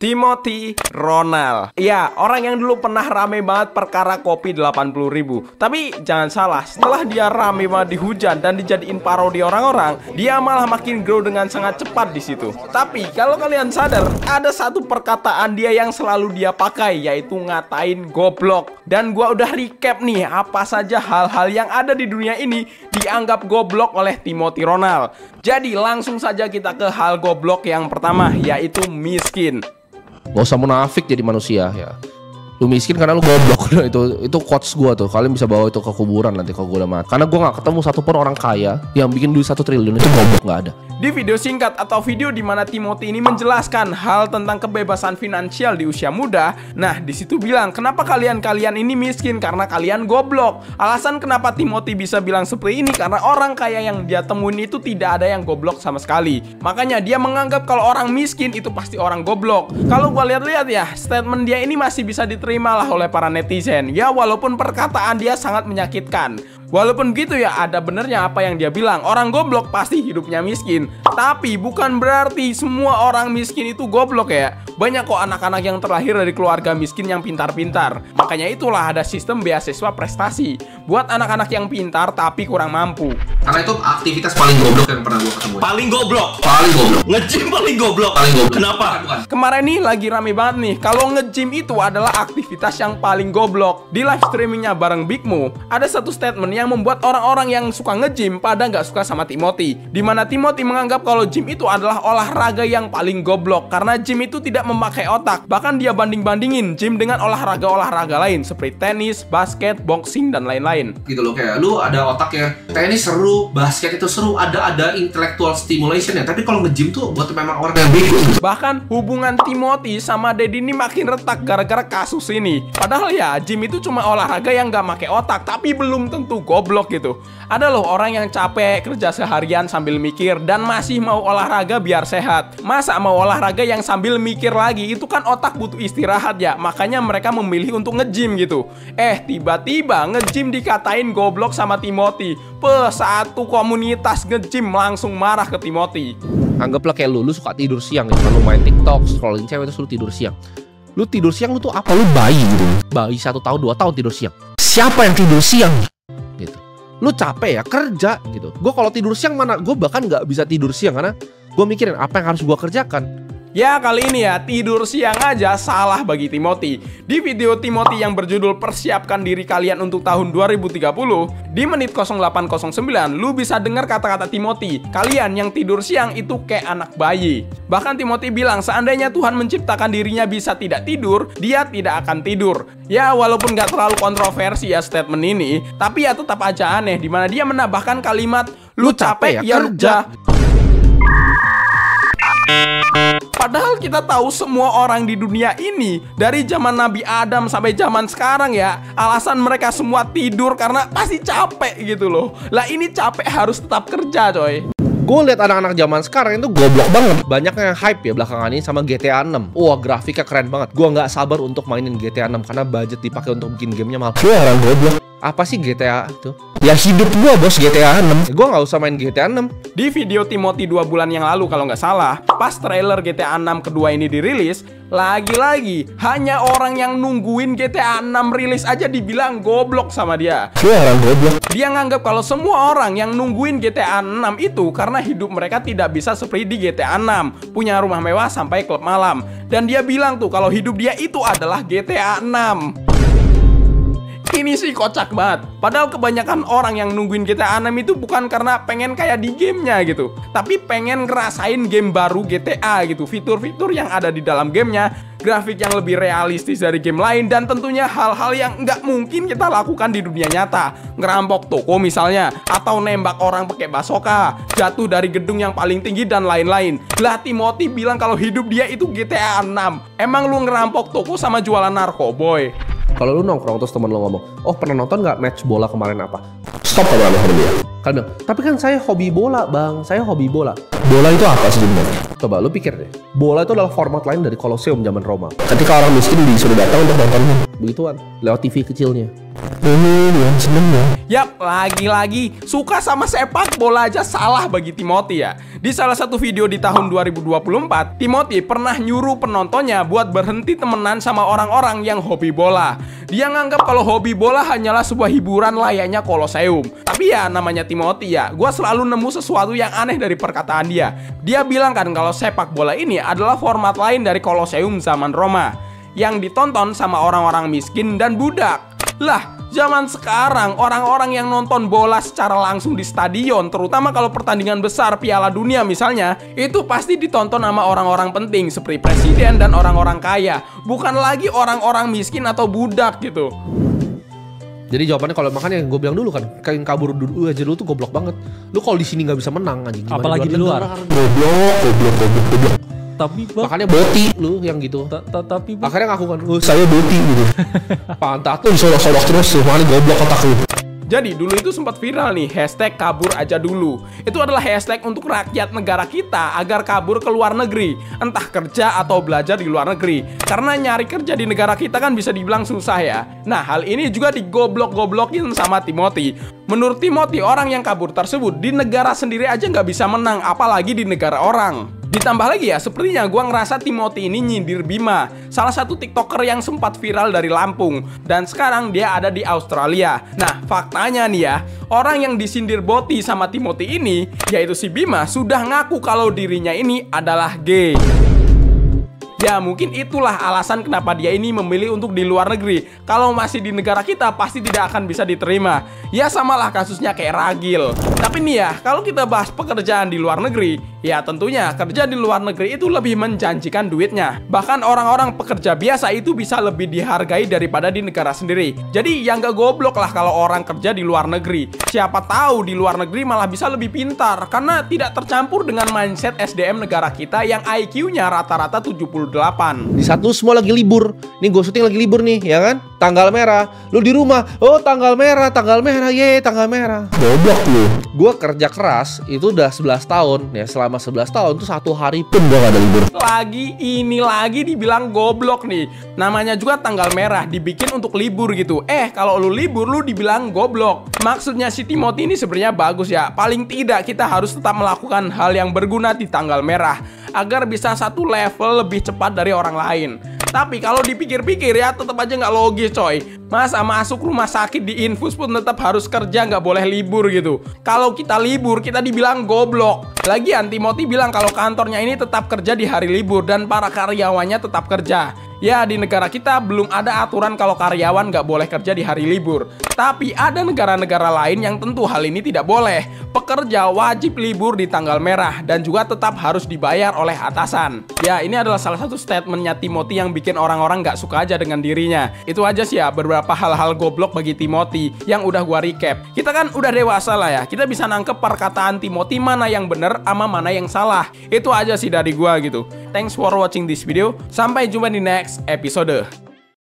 Timothy Ronald. Ya, orang yang dulu pernah rame banget perkara kopi 80.000. Tapi jangan salah, setelah dia rame banget dihujat dan dijadiin parodi orang-orang, dia malah makin grow dengan sangat cepat di situ. Tapi kalau kalian sadar, ada satu perkataan dia yang selalu dia pakai, yaitu ngatain goblok. Dan gua udah recap nih apa saja hal-hal yang ada di dunia ini dianggap goblok oleh Timothy Ronald. Jadi langsung saja kita ke hal goblok yang pertama, yaitu miskin. Gak usah munafik jadi manusia ya. Lu miskin karena lu goblok. Itu quotes gua tuh. Kalian bisa bawa itu ke kuburan nanti kalau gua udah mati. Karena gua gak ketemu satupun orang kaya yang bikin duit 1 triliun itu goblok, gak ada. Di video singkat atau video di mana Timothy ini menjelaskan hal tentang kebebasan finansial di usia muda. Nah, di situ bilang, kenapa kalian ini miskin? Karena kalian goblok. Alasan kenapa Timothy bisa bilang seperti ini karena orang kaya yang dia temuin itu tidak ada yang goblok sama sekali. Makanya dia menganggap kalau orang miskin itu pasti orang goblok. Kalau gua lihat-lihat ya, statement dia ini masih bisa diterima lah oleh para netizen. Ya, walaupun perkataan dia sangat menyakitkan. Walaupun gitu ya, ada benernya apa yang dia bilang. Orang goblok pasti hidupnya miskin. Tapi bukan berarti semua orang miskin itu goblok ya. Banyak kok anak-anak yang terlahir dari keluarga miskin yang pintar-pintar. Makanya itulah ada sistem beasiswa prestasi buat anak-anak yang pintar tapi kurang mampu. Karena itu aktivitas paling goblok yang pernah gue ketemu. Paling goblok? Paling goblok. Nge-gym paling goblok? Paling goblok. Kenapa? Kemarin nih lagi rame banget nih, kalau nge-gym itu adalah aktivitas yang paling goblok. Di live streamingnya bareng Big Mo, ada satu statement yang membuat orang-orang yang suka nge-gym pada nggak suka sama Timothy. Dimana Timothy menganggap kalau gym itu adalah olahraga yang paling goblok karena gym itu tidak memakai otak. Bahkan dia banding-bandingin gym dengan olahraga-olahraga lain seperti tenis, basket, boxing, dan lain-lain. Gitu loh, kayak lu ada otaknya. Tenis seru, basket itu seru, ada intellectual stimulation ya. Tapi kalau nge-gym tuh buat memang orang yang bego. Bahkan hubungan Timothy sama Daddy ini makin retak gara-gara kasus ini. Padahal ya gym itu cuma olahraga yang nggak pakai otak, tapi belum tentu goblok gitu. Ada loh orang yang capek kerja seharian sambil mikir dan masih mau olahraga biar sehat. Masa mau olahraga yang sambil mikir lagi? Itu kan otak butuh istirahat ya. Makanya mereka memilih untuk nge-gym gitu. Tiba-tiba nge-gym dikatain goblok sama Timothy. Satu komunitas nge-gym langsung marah ke Timothy. Anggaplah kayak lu suka tidur siang gitu. Lu main TikTok, scrolling cewek terus lu tidur siang. Lu tidur siang lu tuh apa? Lu bayi gitu. Bayi 1 tahun 2 tahun tidur siang. Siapa yang tidur siang? Gitu. Lu capek ya kerja gitu. Gue kalau tidur siang mana, gue bahkan nggak bisa tidur siang karena gue mikirin apa yang harus gue kerjakan. Ya kali ini ya, tidur siang aja salah bagi Timothy. Di video Timothy yang berjudul Persiapkan Diri Kalian Untuk Tahun 2030, di menit 0809, lu bisa dengar kata-kata Timothy. Kalian yang tidur siang itu kayak anak bayi. Bahkan Timothy bilang seandainya Tuhan menciptakan dirinya bisa tidak tidur, dia tidak akan tidur. Ya walaupun gak terlalu kontroversi ya statement ini, tapi ya tetap aja aneh dimana dia menambahkan kalimat lu capek ya kerja. Padahal kita tahu semua orang di dunia ini dari zaman Nabi Adam sampai zaman sekarang ya, alasan mereka semua tidur karena pasti capek gitu loh. Lah ini capek harus tetap kerja coy. Gue liat anak-anak zaman sekarang itu goblok banget. Banyak yang hype ya belakangan ini sama GTA 6. Wah grafiknya keren banget. Gue nggak sabar untuk mainin GTA 6 karena budget dipakai untuk bikin gamenya mahal. Gue orang goblok. Apa sih GTA itu? Ya hidup gue bos GTA 6. Gue nggak usah main GTA 6. Di video Timothy 2 bulan yang lalu kalau nggak salah, pas trailer GTA 6 kedua ini dirilis, lagi-lagi hanya orang yang nungguin GTA 6 rilis aja dibilang goblok sama dia. Gue orang goblok. Dia nganggap kalau semua orang yang nungguin GTA 6 itu karena hidup mereka tidak bisa seperti di GTA 6, punya rumah mewah sampai klub malam. Dan dia bilang tuh kalau hidup dia itu adalah GTA 6. Ini sih kocak banget. Padahal kebanyakan orang yang nungguin GTA 6 itu bukan karena pengen kayak di gamenya gitu, tapi pengen ngerasain game baru GTA gitu. Fitur-fitur yang ada di dalam gamenya, grafik yang lebih realistis dari game lain, dan tentunya hal-hal yang nggak mungkin kita lakukan di dunia nyata. Ngerampok toko misalnya, atau nembak orang pakai basoka, jatuh dari gedung yang paling tinggi, dan lain-lain. Lah Timothy bilang kalau hidup dia itu GTA 6. Emang lu ngerampok toko sama jualan narkoboy? Kalau lu nongkrong terus temen lu ngomong, oh pernah nonton nggak match bola kemarin apa? Stop obrolan sama dia. Kalian bilang, tapi kan saya hobi bola bang, saya hobi bola. Bola itu apa sih sebenarnya? Coba lu pikir deh. Bola itu adalah format lain dari Colosseum zaman Roma. Ketika orang miskin disuruh datang untuk nonton, begituan, lewat TV kecilnya. Yang seneng ya. Yap, lagi-lagi suka sama sepak bola aja salah bagi Timothy ya. Di salah satu video di tahun 2024, Timothy pernah nyuruh penontonnya buat berhenti temenan sama orang-orang yang hobi bola. Dia nganggap kalau hobi bola hanyalah sebuah hiburan layaknya Colosseum. Tapi ya namanya Timothy ya, gue selalu nemu sesuatu yang aneh dari perkataan dia. Dia bilang kan kalau sepak bola ini adalah format lain dari Colosseum zaman Roma, yang ditonton sama orang-orang miskin dan budak. Lah, zaman sekarang orang-orang yang nonton bola secara langsung di stadion, terutama kalau pertandingan besar Piala Dunia misalnya, itu pasti ditonton sama orang-orang penting seperti presiden dan orang-orang kaya, bukan lagi orang-orang miskin atau budak gitu. Jadi jawabannya kalau makanya yang gue bilang dulu kan, kayak kabur dulu aja dulu tuh goblok banget. Lu kalau di sini nggak bisa menang anjing. Apalagi di luar. Goblok. Tapi bang, Makanya boti lu yang gitu. tapi bang, Akhirnya ngaku kan, saya boti gitu. Pantat lu disolok-solok terus tuh, makanya goblok otak lu. Jadi dulu itu sempat viral nih hashtag kabur aja dulu. Itu adalah hashtag untuk rakyat negara kita agar kabur ke luar negeri, entah kerja atau belajar di luar negeri. Karena nyari kerja di negara kita kan bisa dibilang susah ya. Nah, hal ini juga digoblok-goblokin sama Timothy. Menurut Timothy, orang yang kabur tersebut di negara sendiri aja nggak bisa menang, apalagi di negara orang. Ditambah lagi ya, sepertinya gua ngerasa Timothy ini nyindir Bima, salah satu TikToker yang sempat viral dari Lampung, dan sekarang dia ada di Australia. Nah, faktanya nih ya, orang yang disindir Boti sama Timothy ini, yaitu si Bima, sudah ngaku kalau dirinya ini adalah gay. Ya mungkin itulah alasan kenapa dia ini memilih untuk di luar negeri. Kalau masih di negara kita pasti tidak akan bisa diterima. Ya samalah kasusnya kayak Ragil. Tapi nih ya, kalau kita bahas pekerjaan di luar negeri, ya tentunya kerja di luar negeri itu lebih menjanjikan duitnya. Bahkan orang-orang pekerja biasa itu bisa lebih dihargai daripada di negara sendiri. Jadi yang gak goblok lah kalau orang kerja di luar negeri. Siapa tahu di luar negeri malah bisa lebih pintar karena tidak tercampur dengan mindset SDM negara kita yang IQ-nya rata-rata 78. Di saat lu semua lagi libur, nih gue syuting lagi libur nih, ya kan? Tanggal merah, lu di rumah, oh tanggal merah, ye, tanggal merah. Goblok lu. Gue kerja keras, itu udah 11 tahun, ya selama 11 tahun tuh satu hari pun gue gak ada libur. Lagi dibilang goblok nih. Namanya juga tanggal merah, dibikin untuk libur gitu. Kalau lu libur, lu dibilang goblok. Maksudnya si Timothy ini sebenarnya bagus ya. Paling tidak kita harus tetap melakukan hal yang berguna di tanggal merah, agar bisa satu level lebih cepat dari orang lain. Tapi kalau dipikir-pikir ya tetap aja nggak logis coy. Masa masuk rumah sakit di infus pun tetap harus kerja, nggak boleh libur gitu. Kalau kita libur kita dibilang goblok. Lagian Timothy bilang kalau kantornya ini tetap kerja di hari libur dan para karyawannya tetap kerja. Ya di negara kita belum ada aturan kalau karyawan nggak boleh kerja di hari libur. Tapi ada negara-negara lain yang tentu hal ini tidak boleh. Pekerja wajib libur di tanggal merah dan juga tetap harus dibayar oleh atasan. Ya ini adalah salah satu statementnya Timothy yang bikin orang-orang nggak suka aja dengan dirinya. Itu aja sih ya beberapa hal-hal goblok bagi Timothy yang udah gua recap. Kita kan udah dewasa lah ya. Kita bisa nangkep perkataan Timothy mana yang bener sama mana yang salah. Itu aja sih dari gua gitu. Thanks for watching this video. Sampai jumpa di next episode.